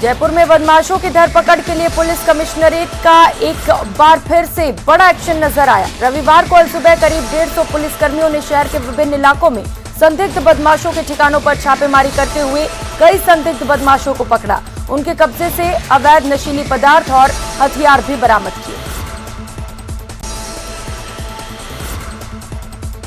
जयपुर में बदमाशों की धरपकड़ के लिए पुलिस कमिश्नरेट का एक बार फिर से बड़ा एक्शन नजर आया। रविवार को सुबह करीब 150 पुलिसकर्मियों ने शहर के विभिन्न इलाकों में संदिग्ध बदमाशों के ठिकानों पर छापेमारी करते हुए कई संदिग्ध बदमाशों को पकड़ा। उनके कब्जे से अवैध नशीली पदार्थ और हथियार भी बरामद किए।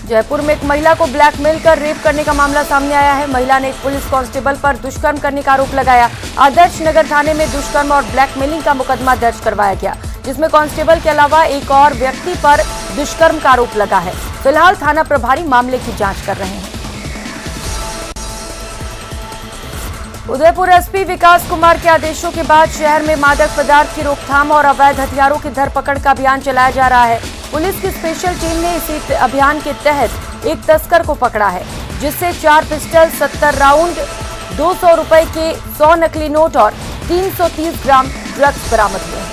जयपुर में एक महिला को ब्लैकमेल कर रेप करने का मामला सामने आया है। महिला ने एक पुलिस कांस्टेबल पर दुष्कर्म करने का आरोप लगाया। आदर्श नगर थाने में दुष्कर्म और ब्लैकमेलिंग का मुकदमा दर्ज करवाया गया, जिसमें कांस्टेबल के अलावा एक और व्यक्ति पर दुष्कर्म का आरोप लगा है। फिलहाल थाना प्रभारी मामले की जांच कर रहे हैं। उदयपुर एसपी विकास कुमार के आदेशों के बाद शहर में मादक पदार्थ की रोकथाम और अवैध हथियारों की धरपकड़ का अभियान चलाया जा रहा है। पुलिस की स्पेशल टीम ने इसी अभियान के तहत एक तस्कर को पकड़ा है, जिससे 4 पिस्टल, 70 राउंड, 200 रुपए के 100 नकली नोट और 330 ग्राम ड्रग्स बरामद हुए हैं।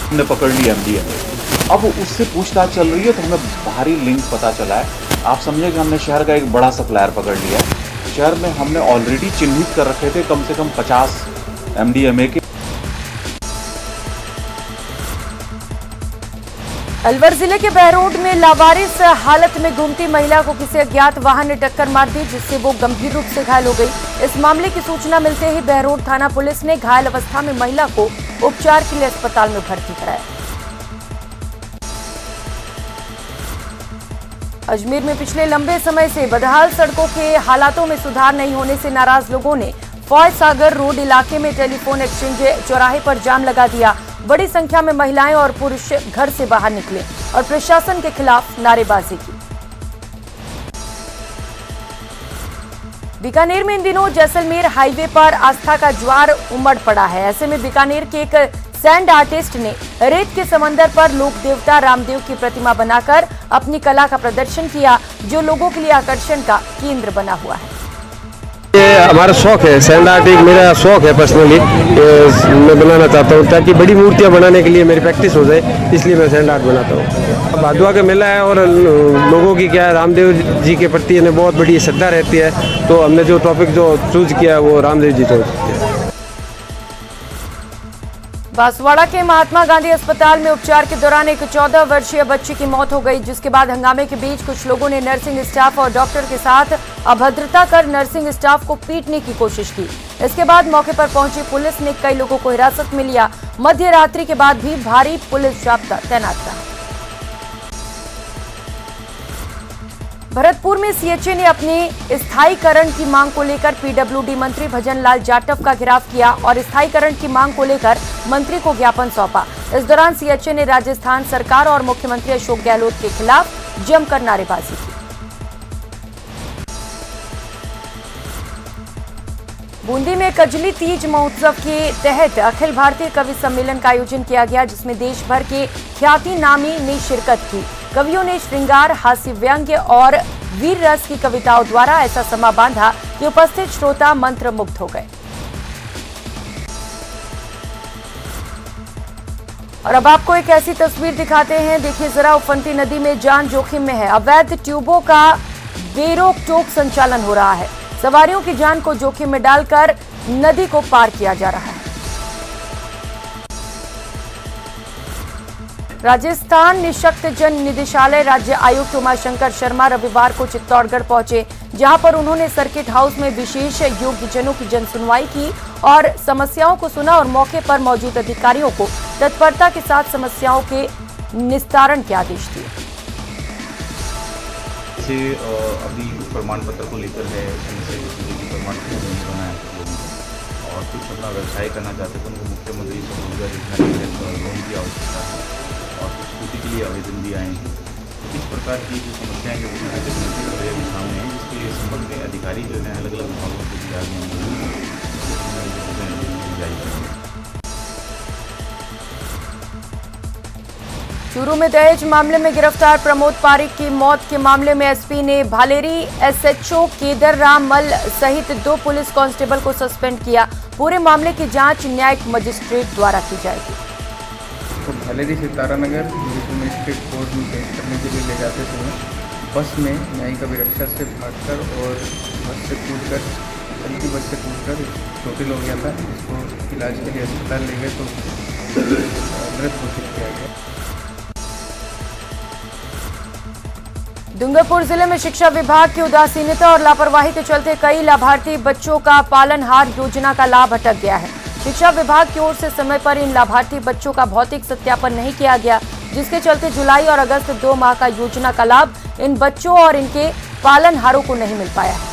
हमने पकड़ लिया MDMA। अब उससे पूछताछ चल रही है, तो हमें बाहरी लिंक पता चला है। आप समझिए कि हमने शहर का एक बड़ा सप्लायर पकड़ लिया है। शहर में हमने ऑलरेडी चिन्हित कर रखे थे कम से कम 50 MDMA के। अलवर जिले के बहरोड में लावारिस हालत में घूमती महिला को किसी अज्ञात वाहन ने टक्कर मार दी, जिससे वो गंभीर रूप से घायल हो गई। इस मामले की सूचना मिलते ही बहरोड थाना पुलिस ने घायल अवस्था में महिला को उपचार के लिए अस्पताल में भर्ती कराया। अजमेर में पिछले लंबे समय से बदहाल सड़कों के हालातों में सुधार नहीं होने से नाराज लोगों ने फौज सागर रोड इलाके में टेलीफोन एक्सचेंज चौराहे पर जाम लगा दिया। बड़ी संख्या में महिलाएं और पुरुष घर से बाहर निकले और प्रशासन के खिलाफ नारेबाजी की। बीकानेर में इन दिनों जैसलमेर हाईवे पर आस्था का ज्वार उमड़ पड़ा है। ऐसे में बीकानेर के एक सैंड आर्टिस्ट ने रेत के समंदर पर लोक देवता रामदेव की प्रतिमा बनाकर अपनी कला का प्रदर्शन किया, जो लोगों के लिए आकर्षण का केंद्र बना हुआ है। ये हमारा शौक है, सैंड आर्ट एक मेरा शौक है पर्सनली। मैं बनाना चाहता हूँ ताकि बड़ी मूर्तियाँ बनाने के लिए मेरी प्रैक्टिस हो जाए, इसलिए मैं सैंड आर्ट बनाता हूँ। भादुआ का मेला है और लोगों की क्या है, रामदेव जी के प्रति इन्हें बहुत बड़ी श्रद्धा रहती है, तो हमने जो टॉपिक जो चूज किया वो रामदेव जी चूज किया। बांसवाड़ा के महात्मा गांधी अस्पताल में उपचार के दौरान एक 14 वर्षीय बच्ची की मौत हो गई, जिसके बाद हंगामे के बीच कुछ लोगों ने नर्सिंग स्टाफ और डॉक्टर के साथ अभद्रता कर नर्सिंग स्टाफ को पीटने की कोशिश की। इसके बाद मौके पर पहुंची पुलिस ने कई लोगों को हिरासत में लिया। मध्य रात्रि के बाद भी भारी पुलिस जाब्ता तैनात रहा। भरतपुर में सीएचए ने अपने स्थायीकरण की मांग को लेकर पीडब्ल्यूडी मंत्री भजन लाल जाटव का घेराव किया और स्थायीकरण की मांग को लेकर मंत्री को ज्ञापन सौंपा। इस दौरान सीएचए ने राजस्थान सरकार और मुख्यमंत्री अशोक गहलोत के खिलाफ जमकर नारेबाजी की। बूंदी में कजली तीज महोत्सव के तहत अखिल भारतीय कवि सम्मेलन का आयोजन किया गया, जिसमें देश भर के ख्याति नामी ने शिरकत की। कवियों ने श्रृंगार, हास्य, व्यंग्य और वीर रस की कविताओं द्वारा ऐसा समा बांधा कि उपस्थित श्रोता मंत्रमुग्ध हो गए। और अब आपको एक ऐसी तस्वीर दिखाते हैं, देखिए जरा। उफनती नदी में जान जोखिम में है। अवैध ट्यूबों का बेरोक टोक संचालन हो रहा है। सवारियों की जान को जोखिम में डालकर नदी को पार किया जा रहा है। राजस्थान निःशक्त जन निदेशालय राज्य आयुक्त उमाशंकर शर्मा रविवार को चित्तौड़गढ़ पहुंचे, जहां पर उन्होंने सर्किट हाउस में विशेष योग्यजनों की जनसुनवाई की और समस्याओं को सुना और मौके पर मौजूद अधिकारियों को तत्परता के साथ समस्याओं के निस्तारण के आदेश दिए। अभी प्रमाण पत्र को लेकर है, प्रमाण पत्र नहीं बना है और कुछ अपना व्यवसाय करना चाहते हैं, उनको मुख्यमंत्री स्वरोजगार योजना के तहत लोन की आवश्यकता है और कुछ स्कूटी के लिए आवेदन भी आए हैं। तो इस प्रकार की जो समस्याएं हैं वो मेरे सामने हैं, जिसके संबंध में अधिकारी जो है अलग अलग विभागों को भी आगे जारी करेंगे। चूरू में दहेज मामले में गिरफ्तार प्रमोद पारिक की मौत के मामले में एसपी ने भालेरी एसएचओ केदर राम मल सहित 2 पुलिस कांस्टेबल को सस्पेंड किया। पूरे मामले की जांच न्यायिक मजिस्ट्रेट द्वारा की जाएगी। तो भालेरी से तारानगर मजिस्ट्रेट कोर्ट में पेश करने के लिए ले जाते समय बस में न्यायिक अभिरक्षा से भागकर और बस से कूदकर गलती बस से टूटकर चोटिल हो गया था। इसको इलाज के लिए अस्पताल ले गए तो मृत घोषित किया गया। डूंगरपुर जिले में शिक्षा विभाग की उदासीनता और लापरवाही के चलते कई लाभार्थी बच्चों का पालनहार योजना का लाभ अटक गया है। शिक्षा विभाग की ओर से समय पर इन लाभार्थी बच्चों का भौतिक सत्यापन नहीं किया गया, जिसके चलते जुलाई और अगस्त 2 माह का योजना का लाभ इन बच्चों और इनके पालनहारों को नहीं मिल पाया है।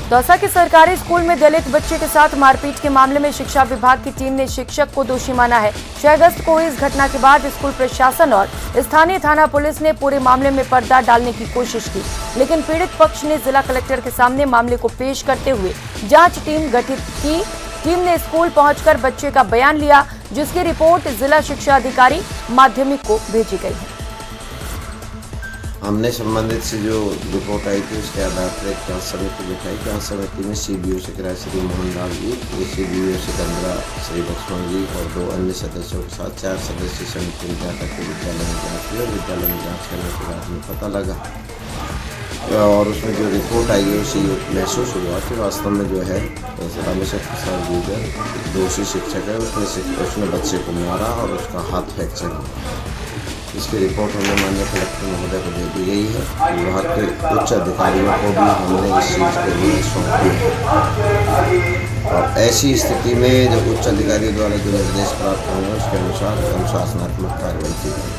दौसा के सरकारी स्कूल में दलित बच्चे के साथ मारपीट के मामले में शिक्षा विभाग की टीम ने शिक्षक को दोषी माना है। 6 अगस्त को हुई इस घटना के बाद स्कूल प्रशासन और स्थानीय थाना पुलिस ने पूरे मामले में पर्दा डालने की कोशिश की, लेकिन पीड़ित पक्ष ने जिला कलेक्टर के सामने मामले को पेश करते हुए जांच टीम गठित की। टीम ने स्कूल पहुंचकर बच्चे का बयान लिया, जिसकी रिपोर्ट जिला शिक्षा अधिकारी माध्यमिक को भेजी गई है। हमने संबंधित से जो रिपोर्ट आई थी उसके आधार पर एक जांच समिति बिठाई। जांच समिति में CBO secretary Shri Mohan Lal ji, ACBO Sikandra Shri Lakshman जी और 2 अन्य सदस्यों के साथ 4 सदस्यीय समिति ने जाकर के विद्यालय में जांच की और विद्यालय में जांच करने के बाद में पता लगा और उसमें जो रिपोर्ट आई है उसी महसूस हुआ कि वास्तव में जो है रामेश्वर प्रसाद गुर्जर दोषी शिक्षक है। उसने बच्चे को मारा और उसका हाथ फ्रैक्चर हुआ। इसकी रिपोर्ट हमने माननीय कलेक्टर महोदय को दे दी गई है। विभाग के उच्च अधिकारियों को भी हमने इस चीज़ के लिए सौंपी है और ऐसी स्थिति में जब उच्च अधिकारियों द्वारा जो निर्देश प्राप्त होंगे उसके अनुसार अनुशासनात्मक कार्रवाई की जाएगी।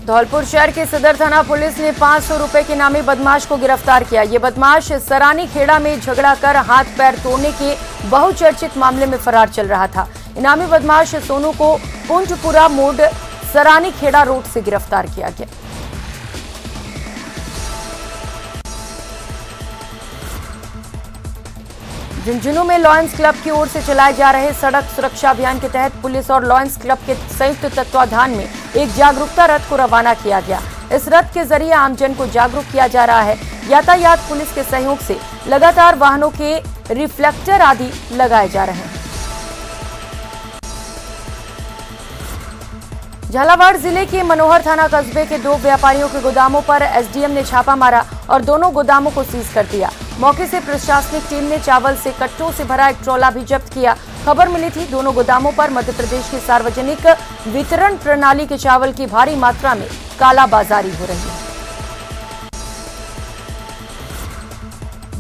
धौलपुर शहर के सदर थाना पुलिस ने 500 रुपए के नामी बदमाश को गिरफ्तार किया। ये बदमाश सरानी खेड़ा में झगड़ा कर हाथ पैर तोड़ने के बहुचर्चित मामले में फरार चल रहा था। इनामी बदमाश सोनू को पुंजपुरा मोड़ सरानी खेड़ा रोड से गिरफ्तार किया गया। झुंझुनू में लॉयंस क्लब की ओर से चलाए जा रहे सड़क सुरक्षा अभियान के तहत पुलिस और लॉयंस क्लब के संयुक्त तत्वाधान में एक जागरूकता रथ को रवाना किया गया। इस रथ के जरिए आमजन को जागरूक किया जा रहा है। यातायात पुलिस के सहयोग से लगातार वाहनों के रिफ्लेक्टर आदि लगाए जा रहे हैं। झालावाड़ जिले के मनोहर थाना कस्बे के 2 व्यापारियों के गोदामों पर SDM ने छापा मारा और दोनों गोदामों को सीज कर दिया। मौके से प्रशासनिक टीम ने चावल से कट्टों से भरा एक ट्रॉला भी जब्त किया। खबर मिली थी दोनों गोदामों पर मध्य प्रदेश की सार्वजनिक वितरण प्रणाली के चावल की भारी मात्रा में कालाबाजारी हो रही है।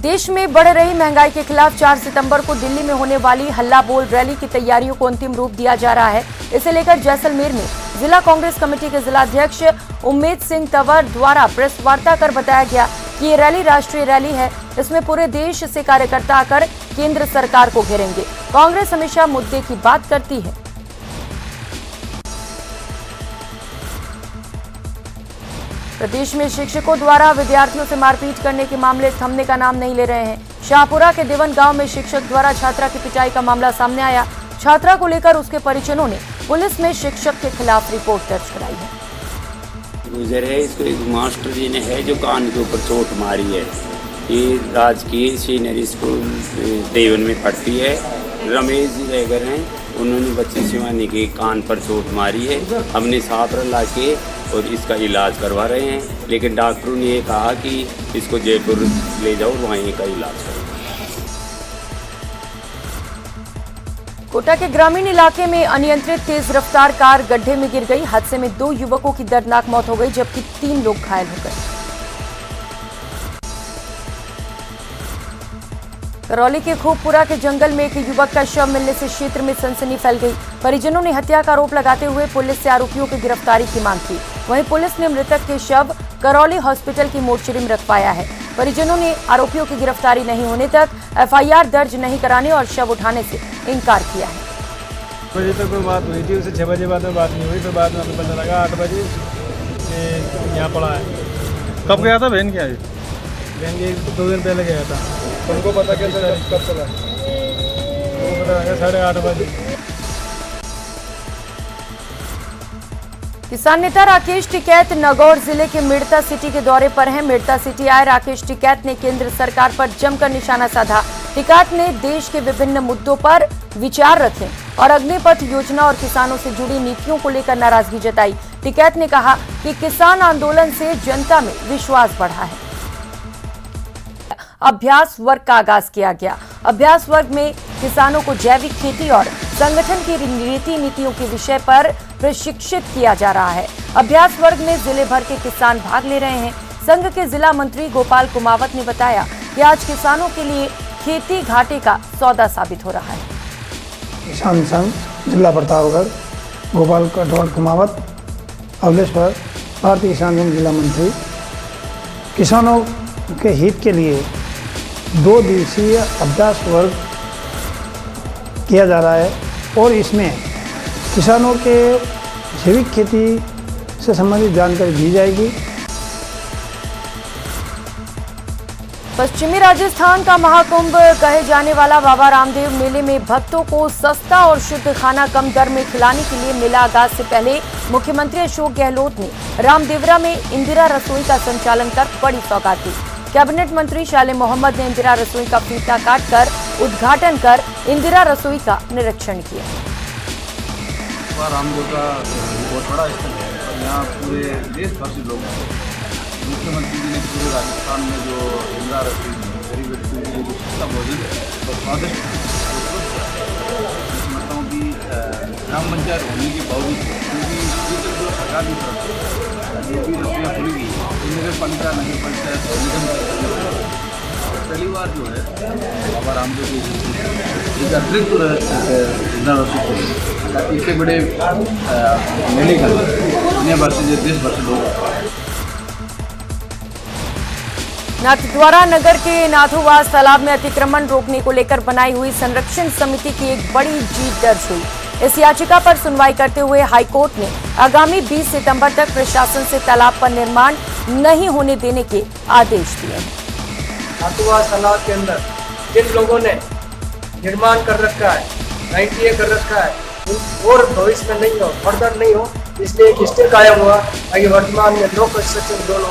देश में बढ़ रही महंगाई के खिलाफ 4 सितंबर को दिल्ली में होने वाली हल्ला बोल रैली की तैयारियों को अंतिम रूप दिया जा रहा है। इसे लेकर जैसलमेर में जिला कांग्रेस कमेटी के जिलाध्यक्ष उम्मेद सिंह तंवर द्वारा प्रेस वार्ता कर बताया गया कि ये रैली राष्ट्रीय रैली है। इसमें पूरे देश से कार्यकर्ता आकर केंद्र सरकार को घेरेंगे। कांग्रेस हमेशा मुद्दे की बात करती है। प्रदेश में शिक्षकों द्वारा विद्यार्थियों से मारपीट करने के मामले थमने का नाम नहीं ले रहे हैं। शाहपुरा के देवन गांव में शिक्षक द्वारा छात्रा की पिटाई का मामला सामने आया। छात्रा को लेकर उसके परिजनों ने पुलिस में शिक्षक के खिलाफ रिपोर्ट दर्ज कराई है। गुजर है, इसको एक मास्टर जी ने है जो कान के ऊपर चोट मारी है। ये राजकीय सीनियर स्कूल देवन में पढ़ती है। रमेश जी रहकर हैं, उन्होंने बच्ची शिवानी के कान पर चोट मारी है। हमने सापरा ला के और इसका इलाज करवा रहे हैं, लेकिन डॉक्टरों ने ये कहा कि इसको जयपुर ले जाओ, वहीं का इलाज करो। कोटा के ग्रामीण इलाके में अनियंत्रित तेज रफ्तार कार गड्ढे में गिर गई। हादसे में 2 युवकों की दर्दनाक मौत हो गई, जबकि 3 लोग घायल हो गए। करौली के खूबपुरा के जंगल में एक युवक का शव मिलने से क्षेत्र में सनसनी फैल गई। परिजनों ने हत्या का आरोप लगाते हुए पुलिस से आरोपियों की गिरफ्तारी की मांग की। वहीं पुलिस ने मृतक के शव करौली हॉस्पिटल की मोर्चरी में रखवाया है। परिजनों ने आरोपियों की गिरफ्तारी नहीं होने तक FIR दर्ज नहीं कराने और शव उठाने से इनकार किया है। बजे तक कोई बात हुई थी, उससे 6 बजे बाद में बात नहीं हुई। फिर बाद में हमें पता लगा 8 बजे यहाँ पड़ा है। कब गया था बहन क्या? बहन के 2 दिन पहले गया था। उनको पता कैसे कब चला? वो पता लगा 8:30 बजे। किसान नेता राकेश टिकैत नागौर जिले के मेड़ता सिटी के दौरे पर हैं। मेड़ता सिटी आए राकेश टिकैत ने केंद्र सरकार पर जमकर निशाना साधा। टिकैत ने देश के विभिन्न मुद्दों पर विचार रखे और अग्निपथ योजना और किसानों से जुड़ी नीतियों को लेकर नाराजगी जताई। टिकैत ने कहा कि किसान आंदोलन से जनता में विश्वास बढ़ा है। अभ्यास वर्ग का आगाज किया गया। अभ्यास वर्ग में किसानों को जैविक खेती और संगठन की रीति नीतियों के विषय पर प्रशिक्षित किया जा रहा है। अभ्यास वर्ग में जिले भर के किसान भाग ले रहे हैं। संघ के जिला मंत्री गोपाल कुमावत ने बताया कि आज किसानों के लिए खेती घाटे का सौदा साबित हो रहा है। किसान संघ जिला प्रतापगढ़ गोपाल कुमावत अवलेश्वर भारतीय किसान संघ जिला मंत्री। किसानों के हित के लिए 2 दिवसीय अभ्यास वर्ग किया जा रहा है और इसमें किसानों के जैविक खेती से संबंधित जानकारी दी जाएगी। पश्चिमी राजस्थान का महाकुंभ कहे जाने वाला बाबा रामदेव मेले में भक्तों को सस्ता और शुद्ध खाना कम दर में खिलाने के लिए मेला आगाज से पहले मुख्यमंत्री अशोक गहलोत ने रामदेवरा में इंदिरा रसोई का संचालन कर बड़ी सौगात दी। कैबिनेट मंत्री शाले मोहम्मद ने इंदिरा रसोई का फीता काटकर उद्घाटन कर इंदिरा रसोई का निरीक्षण किया। रामदेव का बहुत बड़ा स्थल है और यहाँ पूरे देश भर से लोग हैं। मुख्यमंत्री जी ने पूरे राजस्थान में जो इंदिरा रसोई में गरीब व्यक्तियों के लिए जो सस्ता भोजन और स्वादिष्ट समझता हूँ कि ग्राम पंचायत होने के बावजूद क्योंकि जो सरकार की तरफ से जो भी रसोइयाँ खुली गई नगर पालिका नगर पंचायत निगम पहली बार जो है बाबा रामदेव की एक अतिरिक्त इंदिरा रसोई खोली ताकि इतने बड़े मेले का दुनिया भर से देश भर से लोग। नाथद्वारा नगर के नाथोवास तालाब में अतिक्रमण रोकने को लेकर बनाई हुई संरक्षण समिति की एक बड़ी जीत दर्ज हुई। इस याचिका पर सुनवाई करते हुए हाईकोर्ट ने आगामी 20 सितंबर तक प्रशासन से तालाब पर निर्माण नहीं होने देने के आदेश दिए हैं। नाथोवास तालाब के अंदर जिन लोगों ने निर्माण कर रखा है, 90A कर रखा है, और भविष्य में नहीं हो, फर्दर नहीं हो, इसलिए एक स्टे कायम हुआ ताकि वर्तमान में नो कंस्ट्रक्शन जोन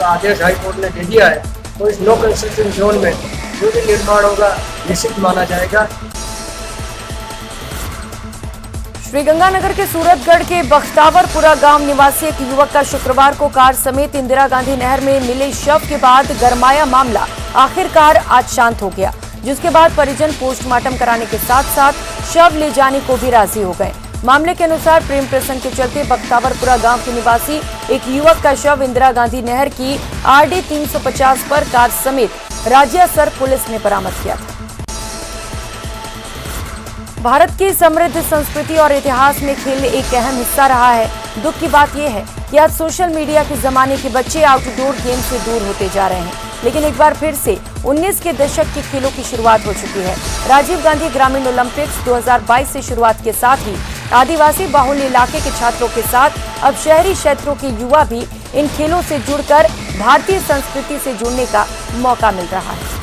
का आदेश हाईकोर्ट ने दे दिया है। तो इस नो कंस्ट्रक्शन जोन में जो भी निर्माण होगा निश्चित माना जाएगा। श्रीगंगानगर के सूरतगढ़ के बख्तावरपुरा गांव निवासी एक युवक का शुक्रवार को कार समेत इंदिरा गांधी नहर में मिले शव के बाद गरमाया मामला आखिरकार आज शांत हो गया, जिसके बाद परिजन पोस्टमार्टम कराने के साथ साथ शव ले जाने को भी राजी हो गए। मामले के अनुसार प्रेम प्रसंग के चलते बख्तावरपुरा गांव के निवासी एक युवक का शव इंदिरा गांधी नहर की RD 350 पर कार समेत राजियासर पुलिस ने बरामद किया था। भारत की समृद्ध संस्कृति और इतिहास में खेल एक अहम हिस्सा रहा है। दुख की बात यह है कि आज सोशल मीडिया के जमाने के बच्चे आउटडोर गेम से दूर होते जा रहे हैं, लेकिन एक बार फिर से 19 के दशक के खेलों की शुरुआत हो चुकी है। राजीव गांधी ग्रामीण ओलंपिक्स 2022 से शुरुआत के साथ ही आदिवासी बाहुल्य इलाके के छात्रों के साथ अब शहरी क्षेत्रों के युवा भी इन खेलों से जुड़कर भारतीय संस्कृति से जुड़ने का मौका मिल रहा है।